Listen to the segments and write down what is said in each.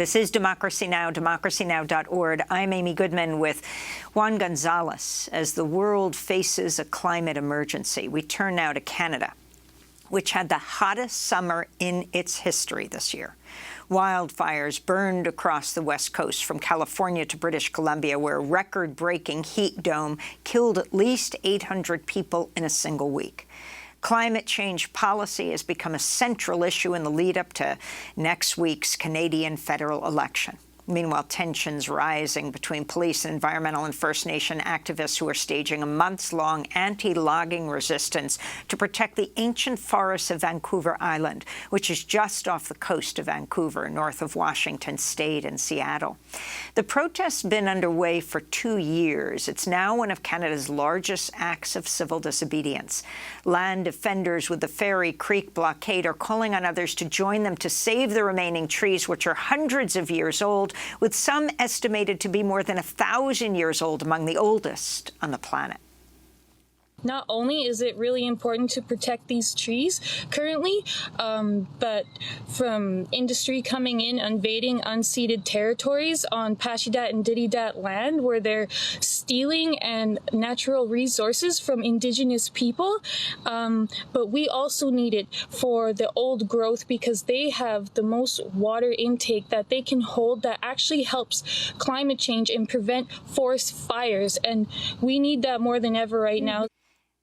This is Democracy Now!, democracynow.org. I'm Amy Goodman with Juan Gonzalez. As the world faces a climate emergency, we turn now to Canada, which had the hottest summer in its history this year. Wildfires burned across the West Coast from California to British Columbia, where a record-breaking heat dome killed at least 800 people in a single week. Climate change policy has become a central issue in the lead-up to next week's Canadian federal election. Meanwhile, tensions rising between police and environmental and First Nation activists who are staging a months-long anti-logging resistance to protect the ancient forests of Vancouver Island, which is just off the coast of Vancouver, north of Washington State and Seattle. The protest's been underway for 2 years. It's now one of Canada's largest acts of civil disobedience. Land defenders with the Fairy Creek Blockade are calling on others to join them to save the remaining trees, which are hundreds of years old, with some estimated to be more than 1,000 years old, among the oldest on the planet. Not only is it really important to protect these trees currently, but from industry coming in, invading unceded territories on Pashidat and Dididat land, where they're stealing and natural resources from Indigenous people. But we also need it for the old growth, because they have the most water intake that they can hold that actually helps climate change and prevent forest fires. And we need that more than ever right now.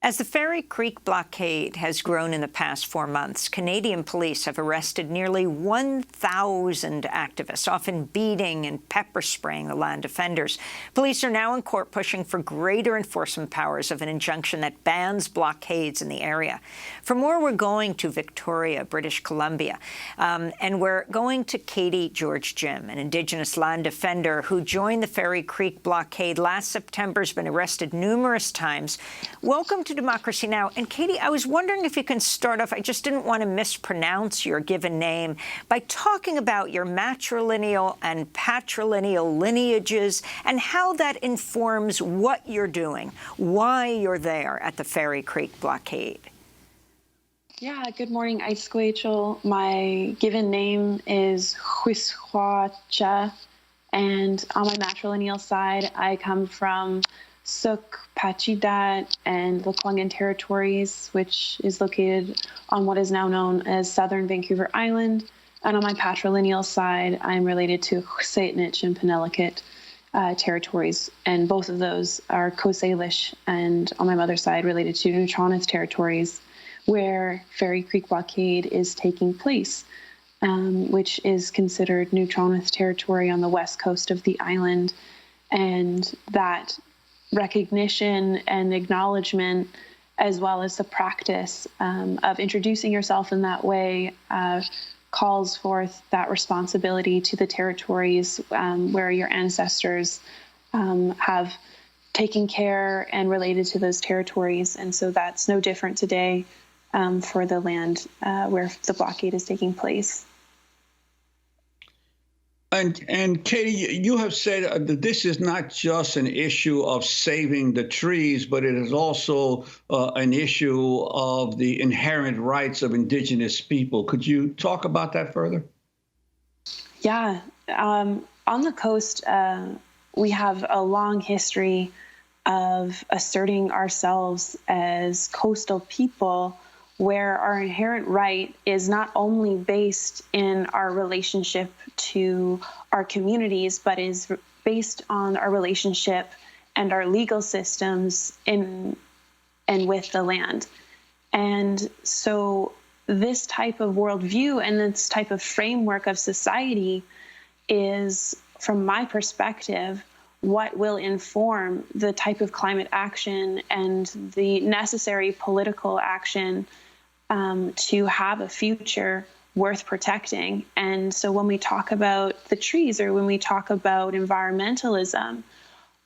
As the Fairy Creek Blockade has grown in the past 4 months, Canadian police have arrested nearly 1,000 activists, often beating and pepper spraying the land defenders. Police are now in court pushing for greater enforcement powers of an injunction that bans blockades in the area. For more, we're going to Victoria, British Columbia, and we're going to Katie George-Jim, an Indigenous land defender who joined the Fairy Creek Blockade last September, has been arrested numerous times. Welcome to Democracy Now! And Katie, I was wondering if you can start off, I just didn't want to mispronounce your given name, by talking about your matrilineal and patrilineal lineages and how that informs what you're doing, why you're there at the Fairy Creek Blockade. Yeah, good morning, Aisquachel. My given name is Huishuacha, and on my matrilineal side, I come from Suk, Pachidat, and Lekwungen territories, which is located on what is now known as southern Vancouver Island. And on my patrilineal side, I'm related to Husaytnich and Penelakut territories, and both of those are Coast Salish, and on my mother's side, related to Neutronith territories, where Fairy Creek Blockade is taking place, which is considered Neutronith territory on the west coast of the island. And that recognition and acknowledgement, as well as the practice of introducing yourself in that way, calls forth that responsibility to the territories where your ancestors have taken care and related to those territories. And so that's no different today for the land where the blockade is taking place. And Katie, you have said that this is not just an issue of saving the trees, but it is also an issue of the inherent rights of Indigenous people. Could you talk about that further? Yeah. On the coast, we have a long history of asserting ourselves as coastal people, where our inherent right is not only based in our relationship to our communities, but is based on our relationship and our legal systems in and with the land. And so this type of worldview and this type of framework of society is, from my perspective, what will inform the type of climate action and the necessary political action to have a future worth protecting. And so when we talk about the trees, or when we talk about environmentalism,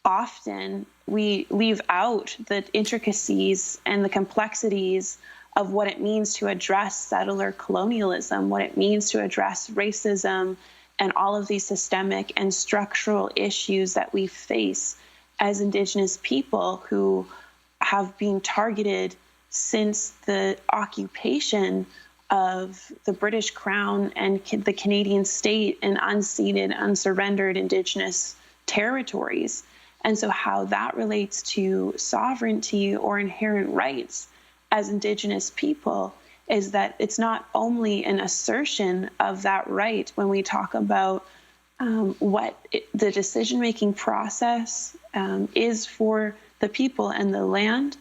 often we leave out the intricacies and the complexities of what it means to address settler colonialism, what it means to address racism, and all of these systemic and structural issues that we face as Indigenous people who have been targeted since the occupation of the British Crown and the Canadian state in unceded, unsurrendered Indigenous territories. And so how that relates to sovereignty or inherent rights as Indigenous people is that it's not only an assertion of that right when we talk about the decision-making process is for the people and the land,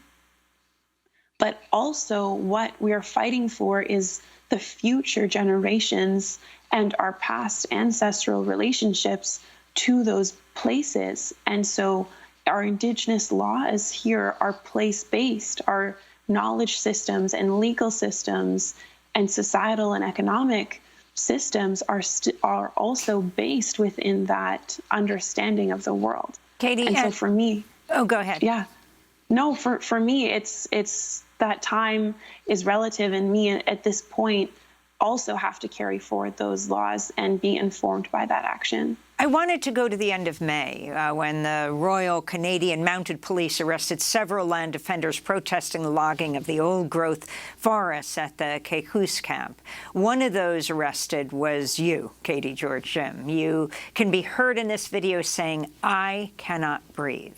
but also what we are fighting for is the future generations and our past ancestral relationships to those places. And so our Indigenous laws here are place-based. Our knowledge systems and legal systems and societal and economic systems are also based within that understanding of the world. Katie, and so for me, oh, go ahead. Yeah, no, for me, it's that time is relative, and me at this point also have to carry forward those laws and be informed by that action. I wanted to go to the end of May when the Royal Canadian Mounted Police arrested several land defenders protesting the logging of the old-growth forests at the Quechus camp. One of those arrested was you, Katie George Jim. You can be heard in this video saying, "I cannot breathe."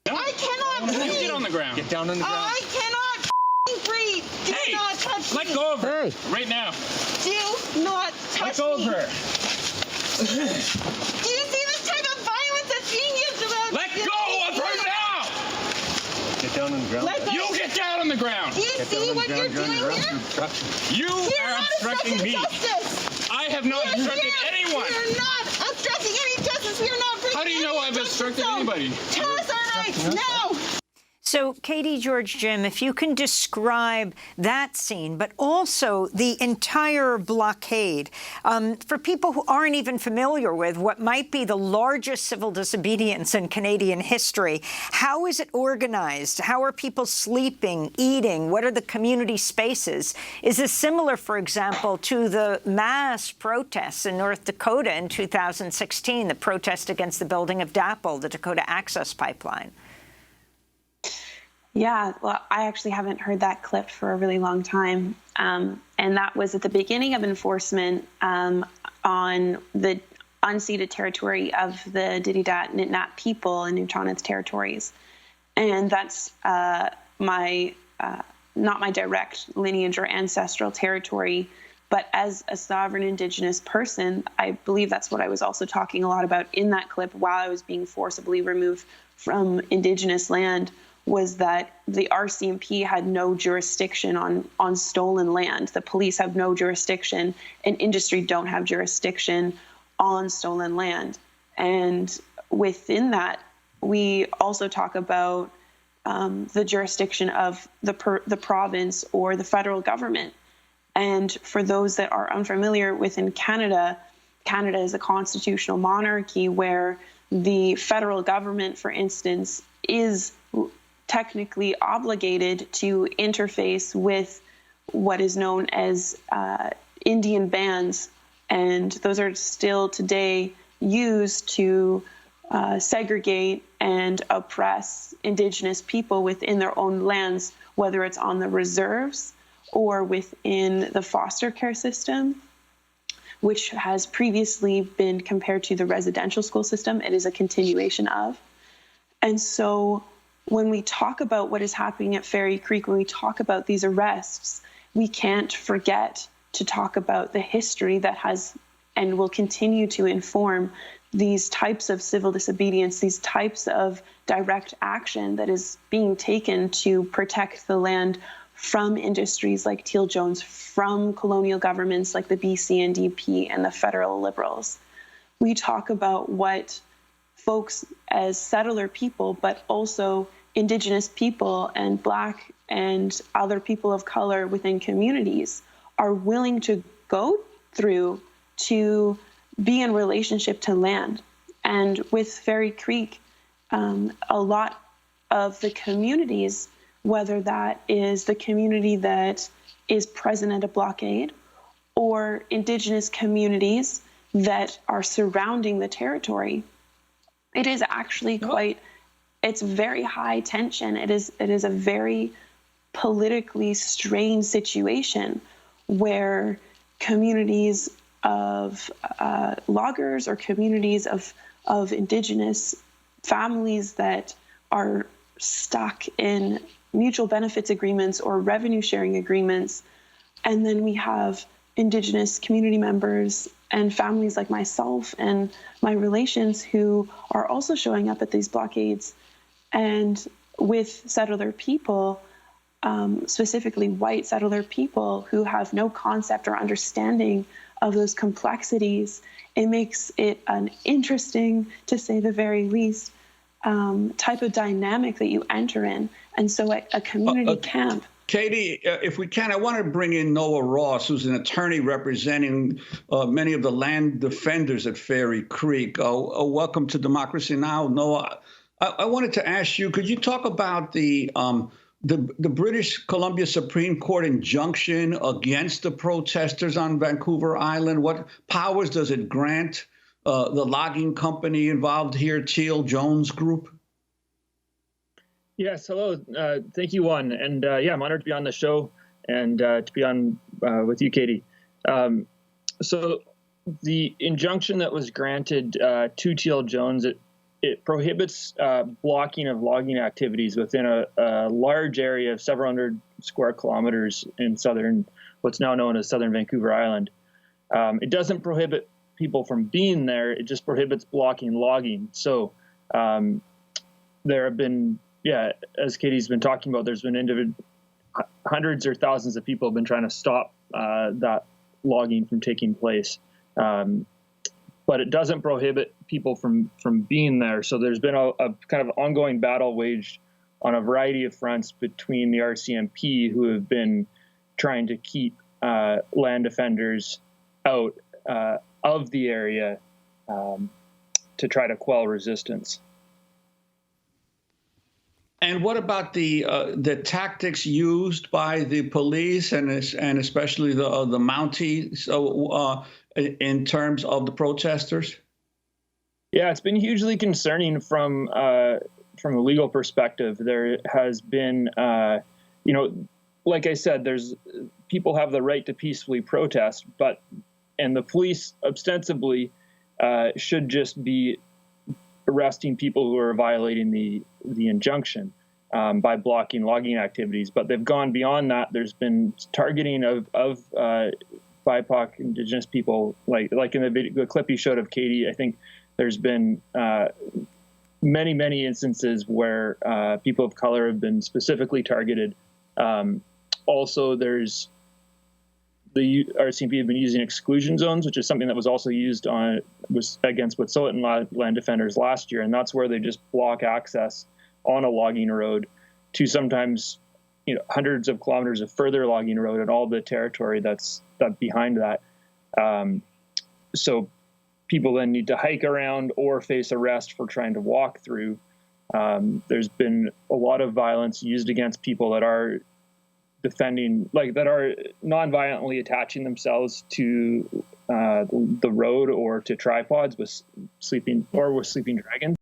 I cannot breathe. Get on the ground. Get down on the ground. I cannot breathe. Do not touch me. Let go of her. Right now. Do not touch me. Let go of her. Do you see this type of violence that's being used about? Let go of her now. Get down on the ground. You get down on the ground. Do you see what you're doing here? You are obstructing me. Justice. I have not obstructed anyone. We are not obstructing any justice. We are not bringing. How do you know I've obstructed anybody? Tell us our rights now. So, Katie George Jim, if you can describe that scene, but also the entire blockade, for people who aren't even familiar with what might be the largest civil disobedience in Canadian history, how is it organized? How are people sleeping, eating? What are the community spaces? Is this similar, for example, to the mass protests in North Dakota in 2016, the protest against the building of DAPL, the Dakota Access Pipeline? Yeah, well, I actually haven't heard that clip for a really long time. And that was at the beginning of enforcement on the unceded territory of the Dididat Nitnat people in Nuu-Chah-Nulth territories. And that's not my direct lineage or ancestral territory, but as a sovereign Indigenous person, I believe that's what I was also talking a lot about in that clip while I was being forcibly removed from Indigenous land, was that the RCMP had no jurisdiction on stolen land. The police have no jurisdiction, and industry don't have jurisdiction on stolen land. And within that, we also talk about the jurisdiction of the province or the federal government. And for those that are unfamiliar within Canada, Canada is a constitutional monarchy where the federal government, for instance, is technically obligated to interface with what is known as Indian bands, and those are still today used to segregate and oppress Indigenous people within their own lands, whether it's on the reserves or within the foster care system, which has previously been compared to the residential school system. It is a continuation of. And so when we talk about what is happening at Fairy Creek, when we talk about these arrests, we can't forget to talk about the history that has and will continue to inform these types of civil disobedience, these types of direct action that is being taken to protect the land from industries like Teal Jones, from colonial governments like the BC NDP and the federal Liberals. We talk about what folks as settler people, but also Indigenous people and Black and other people of color within communities are willing to go through to be in relationship to land. And with Fairy Creek, a lot of the communities, whether that is the community that is present at a blockade or Indigenous communities that are surrounding the territory, it is actually it's very high tension. It is a very politically strained situation where communities of loggers or communities of Indigenous families that are stuck in mutual benefits agreements or revenue sharing agreements. And then we have Indigenous community members and families like myself and my relations who are also showing up at these blockades. And with settler people, specifically white settler people who have no concept or understanding of those complexities, it makes it an interesting, to say the very least, type of dynamic that you enter in. And so at a community camp. Katie, if we can, I want to bring in Noah Ross, who's an attorney representing many of the land defenders at Fairy Creek. Welcome to Democracy Now! Noah, I wanted to ask you, could you talk about the British Columbia Supreme Court injunction against the protesters on Vancouver Island? What powers does it grant the logging company involved here, Teal Jones Group? Yes, hello. Thank you, Juan. And yeah, I'm honored to be on the show and to be on with you, Katie. So the injunction that was granted to Teal Jones, it prohibits blocking of logging activities within a large area of several hundred square kilometers in what's now known as southern Vancouver Island. It doesn't prohibit people from being there. It just prohibits blocking logging. So there have been, yeah, as Katie's been talking about, there's been hundreds or thousands of people have been trying to stop that logging from taking place. But it doesn't prohibit people from being there. So there's been a kind of ongoing battle waged on a variety of fronts between the RCMP, who have been trying to keep land defenders out of the area to try to quell resistance. And what about the tactics used by the police and especially the Mounties in terms of the protesters? Yeah, it's been hugely concerning from a legal perspective. There has been, like I said, people have the right to peacefully protest, and the police ostensibly should just be arresting people who are violating the injunction by blocking logging activities. But they've gone beyond that. There's been targeting of BIPOC Indigenous people, like in the clip you showed of Katie. I think there's been many instances where people of color have been specifically targeted. Also, the RCMP have been using exclusion zones, which is something that was also used against Wet'suwet'en land defenders last year, and that's where they just block access on a logging road to sometimes hundreds of kilometers of further logging road and all the territory that's behind that. So people then need to hike around or face arrest for trying to walk through. There's been a lot of violence used against people that are that are non-violently attaching themselves to the road or to tripods with sleeping dragons.